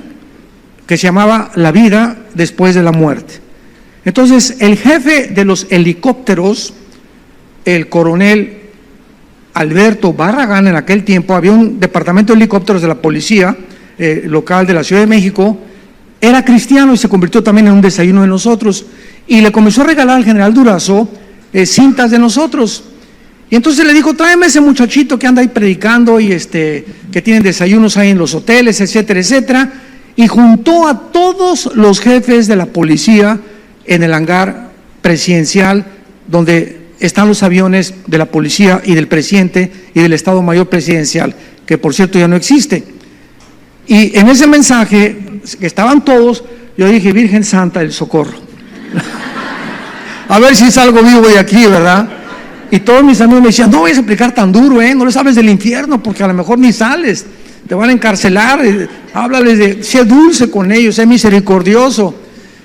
que se llamaba La vida después de la muerte. Entonces el jefe de los helicópteros, el coronel Alberto Barragán, en aquel tiempo había un departamento de helicópteros de la policía local de la Ciudad de México, era cristiano y se convirtió también en un desayuno de nosotros, y le comenzó a regalar al general Durazo cintas de nosotros. Y entonces le dijo: tráeme ese muchachito que anda ahí predicando y que tienen desayunos ahí en los hoteles, etcétera, etcétera. Y juntó a todos los jefes de la policía en el hangar presidencial donde están los aviones de la policía y del presidente y del Estado Mayor Presidencial, que por cierto ya no existe. Y en ese mensaje, que estaban todos, yo dije: Virgen Santa del Socorro, a ver si salgo vivo de aquí, ¿verdad? Y todos mis amigos me decían: no vayas a aplicar tan duro, no les hables del infierno, porque a lo mejor ni sales, te van a encarcelar, háblales de, sé dulce con ellos, sé misericordioso.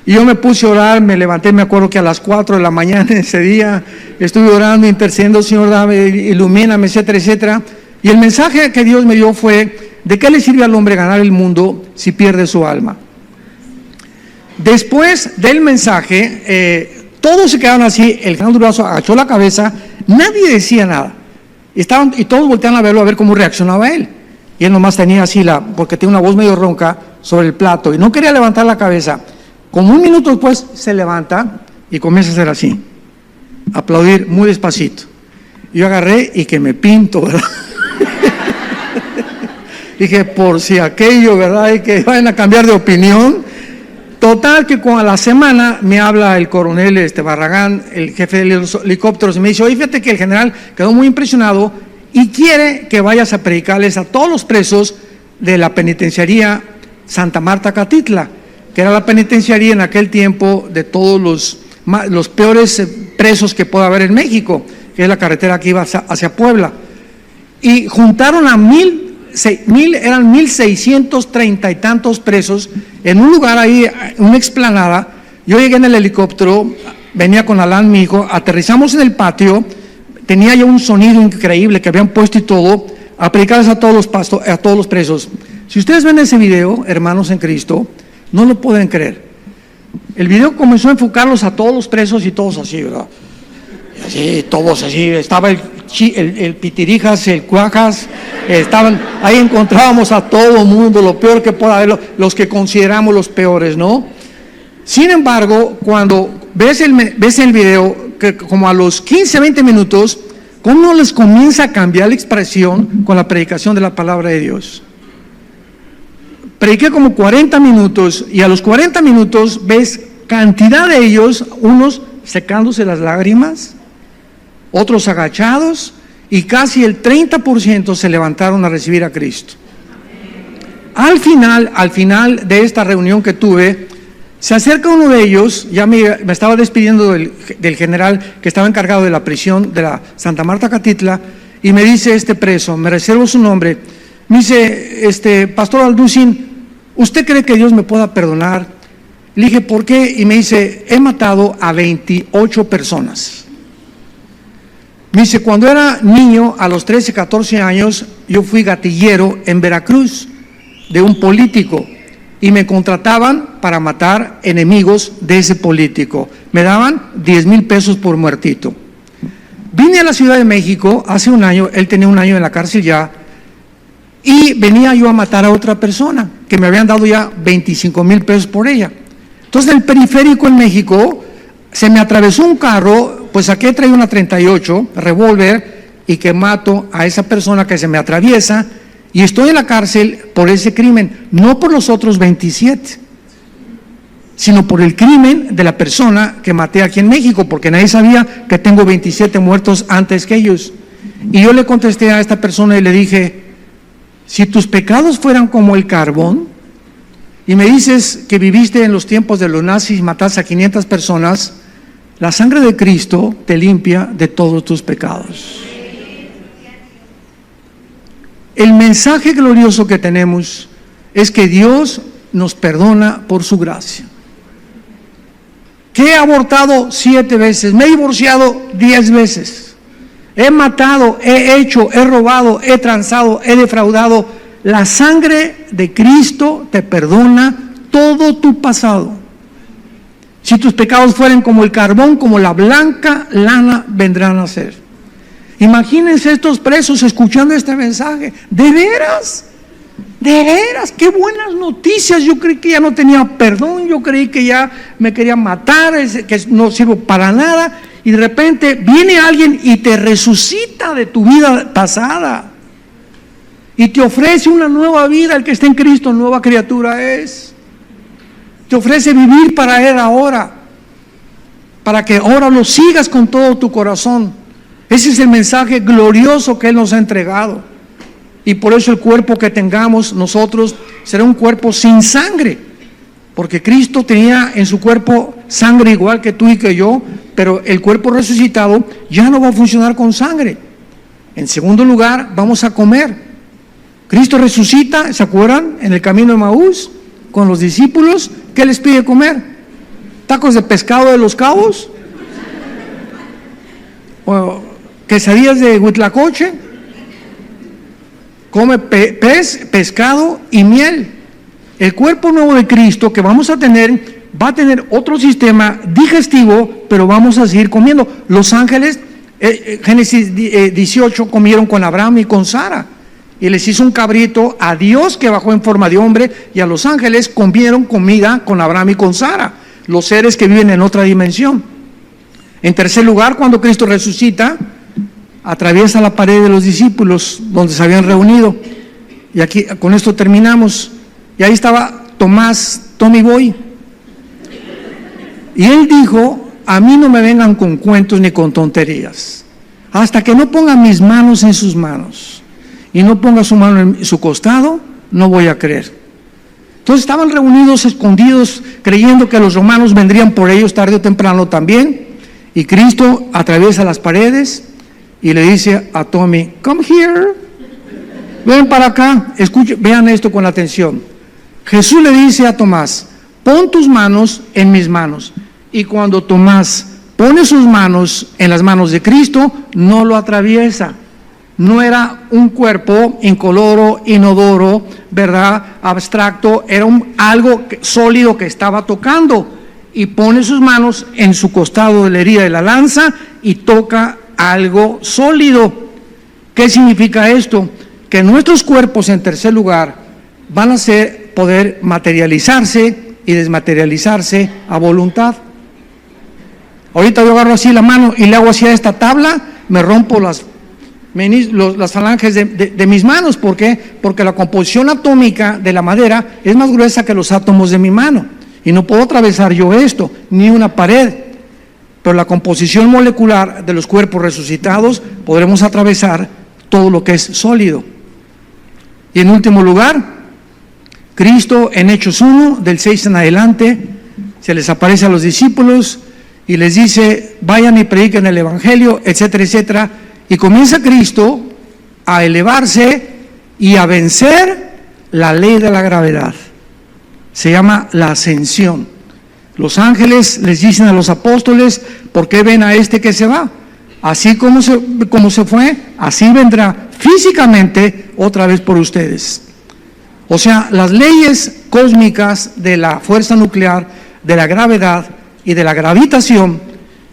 Y yo me puse a orar, me levanté, me acuerdo que a las 4 de la mañana ese día, estuve orando, intercediendo: Señor, dame, ilumíname, etcétera, etcétera. Y el mensaje que Dios me dio fue: ¿de qué le sirve al hombre ganar el mundo si pierde su alma? Después del mensaje, todos se quedaron así, el general Durazo agachó la cabeza, nadie decía nada. Y todos voltearon a verlo, a ver cómo reaccionaba él. Y él nomás tenía así, porque tenía una voz medio ronca, sobre el plato, y no quería levantar la cabeza. Como un minuto después se levanta y comienza a hacer así, aplaudir muy despacito. Yo agarré y que me pinto, ¿verdad? Dije: por si aquello, ¿verdad? Y que vayan a cambiar de opinión. Total, que a la semana me habla el coronel Barragán, el jefe de los helicópteros, y me dice: oye, fíjate que el general quedó muy impresionado y quiere que vayas a predicarles a todos los presos de la penitenciaría Santa Marta Catitla, que era la penitenciaría en aquel tiempo de todos los peores presos que pueda haber en México, que es la carretera que iba hacia Puebla. Y juntaron a eran 1,630 y tantos presos en un lugar ahí, una explanada. Yo llegué en el helicóptero, venía con Alán, mi hijo, aterrizamos en el patio, tenía ya un sonido increíble que habían puesto y todo, a predicarles a todos los presos. Si ustedes ven ese video, hermanos en Cristo, no lo pueden creer. El video comenzó a enfocarlos a todos los presos y todos así, ¿verdad? Así, todos así, estaba el Pitirijas, el Cuajas, ahí encontrábamos a todo mundo, lo peor que pueda haber, los que consideramos los peores, ¿no? Sin embargo, cuando ves el video, que como a los 15, 20 minutos, ¿cómo les comienza a cambiar la expresión con la predicación de la palabra de Dios? Prediqué como 40 minutos y a los 40 minutos ves cantidad de ellos, unos secándose las lágrimas, otros agachados, y casi el 30% se levantaron a recibir a Cristo. Al final de esta reunión que tuve, se acerca uno de ellos, ya me estaba despidiendo del general que estaba encargado de la prisión de la Santa Marta Catitla, y me dice este preso, me reservo su nombre, me dice: Pastor Alducin, ¿usted cree que Dios me pueda perdonar? Le dije: ¿por qué? Y me dice: he matado a 28 personas. Me dice: cuando era niño, a los 13, 14 años, yo fui gatillero en Veracruz de un político y me contrataban para matar enemigos de ese político. Me daban 10,000 pesos por muertito. Vine a la Ciudad de México hace un año, él tenía un año en la cárcel ya, y venía yo a matar a otra persona que me habían dado ya 25,000 pesos por ella. Entonces, en el periférico en México se me atravesó un carro, pues aquí traía una 38 revólver, y que mato a esa persona que se me atraviesa, y estoy en la cárcel por ese crimen, no por los otros 27. sino por el crimen de la persona que maté aquí en México, porque nadie sabía que tengo 27 muertos antes que ellos. Y yo le contesté a esta persona y le dije, si tus pecados fueran como el carbón, y me dices que viviste en los tiempos de los nazis y mataste a 500 personas, la sangre de Cristo te limpia de todos tus pecados. El mensaje glorioso que tenemos es que Dios nos perdona por su gracia. Que he abortado 7 veces, me he divorciado 10 veces, he matado, he hecho, he robado, he transado, he defraudado. La sangre de Cristo te perdona todo tu pasado. Si tus pecados fueran como el carbón, como la blanca lana, vendrán a ser. Imagínense estos presos escuchando este mensaje. ¿De veras? De veras, qué buenas noticias. Yo creí que ya no tenía perdón, yo creí que ya me querían matar, que no sirvo para nada, y de repente viene alguien y te resucita de tu vida pasada y te ofrece una nueva vida. El que está en Cristo, nueva criatura es. Te ofrece vivir para Él ahora, para que ahora lo sigas con todo tu corazón. Ese es el mensaje glorioso que Él nos ha entregado. Y por eso el cuerpo que tengamos nosotros será un cuerpo sin sangre, porque Cristo tenía en su cuerpo sangre igual que tú y que yo, pero el cuerpo resucitado ya no va a funcionar con sangre. En segundo lugar, vamos a comer. Cristo resucita, ¿se acuerdan? En el camino de Maús, con los discípulos, ¿qué les pide comer? ¿Tacos de pescado de Los Cabos? ¿O quesadillas de Huitlacoche? Come pez, pescado y miel. El cuerpo nuevo de Cristo que vamos a tener va a tener otro sistema digestivo, pero vamos a seguir comiendo. Los ángeles, Génesis 18, comieron con Abraham y con Sara, y les hizo un cabrito a Dios que bajó en forma de hombre, y a los ángeles comieron comida con Abraham y con Sara, los seres que viven en otra dimensión. En tercer lugar, cuando Cristo resucita, atraviesa la pared de los discípulos donde se habían reunido, y aquí con esto terminamos. Y ahí estaba Tommy Boy, y él dijo: a mí no me vengan con cuentos ni con tonterías, hasta que no ponga mis manos en sus manos y no ponga su mano en su costado, no voy a creer. Entonces estaban reunidos, escondidos, creyendo que los romanos vendrían por ellos tarde o temprano también, y Cristo atraviesa las paredes y le dice a Tommy: come here, ven para acá. Escuchen, vean esto con atención. Jesús le dice a Tomás: pon tus manos en mis manos. Y cuando Tomás pone sus manos en las manos de Cristo, no lo atraviesa. No era un cuerpo incoloro, inodoro, ¿verdad?, abstracto, era algo sólido que estaba tocando. Y pone sus manos en su costado de la herida de la lanza y toca algo sólido. ¿Qué significa esto? Que nuestros cuerpos, en tercer lugar, van a poder materializarse y desmaterializarse a voluntad. Ahorita yo agarro así la mano y le hago así a esta tabla, me rompo las falanges de mis manos. ¿Por qué? Porque la composición atómica de la madera es más gruesa que los átomos de mi mano, y no puedo atravesar yo esto, ni una pared. Pero la composición molecular de los cuerpos resucitados podremos atravesar todo lo que es sólido. Y en último lugar, Cristo en Hechos 1, del 6 en adelante, se les aparece a los discípulos y les dice: vayan y prediquen el evangelio, etcétera, etcétera. Y comienza Cristo a elevarse y a vencer la ley de la gravedad. Se llama la ascensión. Los ángeles les dicen a los apóstoles: ¿por qué ven a este que se va? Así como se fue, así vendrá físicamente otra vez por ustedes. O sea, las leyes cósmicas de la fuerza nuclear, de la gravedad y de la gravitación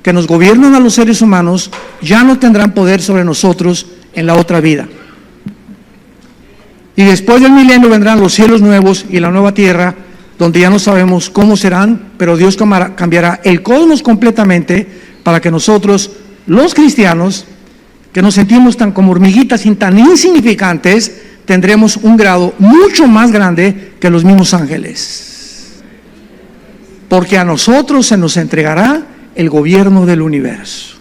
que nos gobiernan a los seres humanos ya no tendrán poder sobre nosotros en la otra vida. Y después del milenio vendrán los cielos nuevos y la nueva tierra, donde ya no sabemos cómo serán, pero Dios cambiará el cosmos completamente para que nosotros, los cristianos, que nos sentimos tan como hormiguitas y tan insignificantes, tendremos un grado mucho más grande que los mismos ángeles. porque a nosotros se nos entregará el gobierno del universo.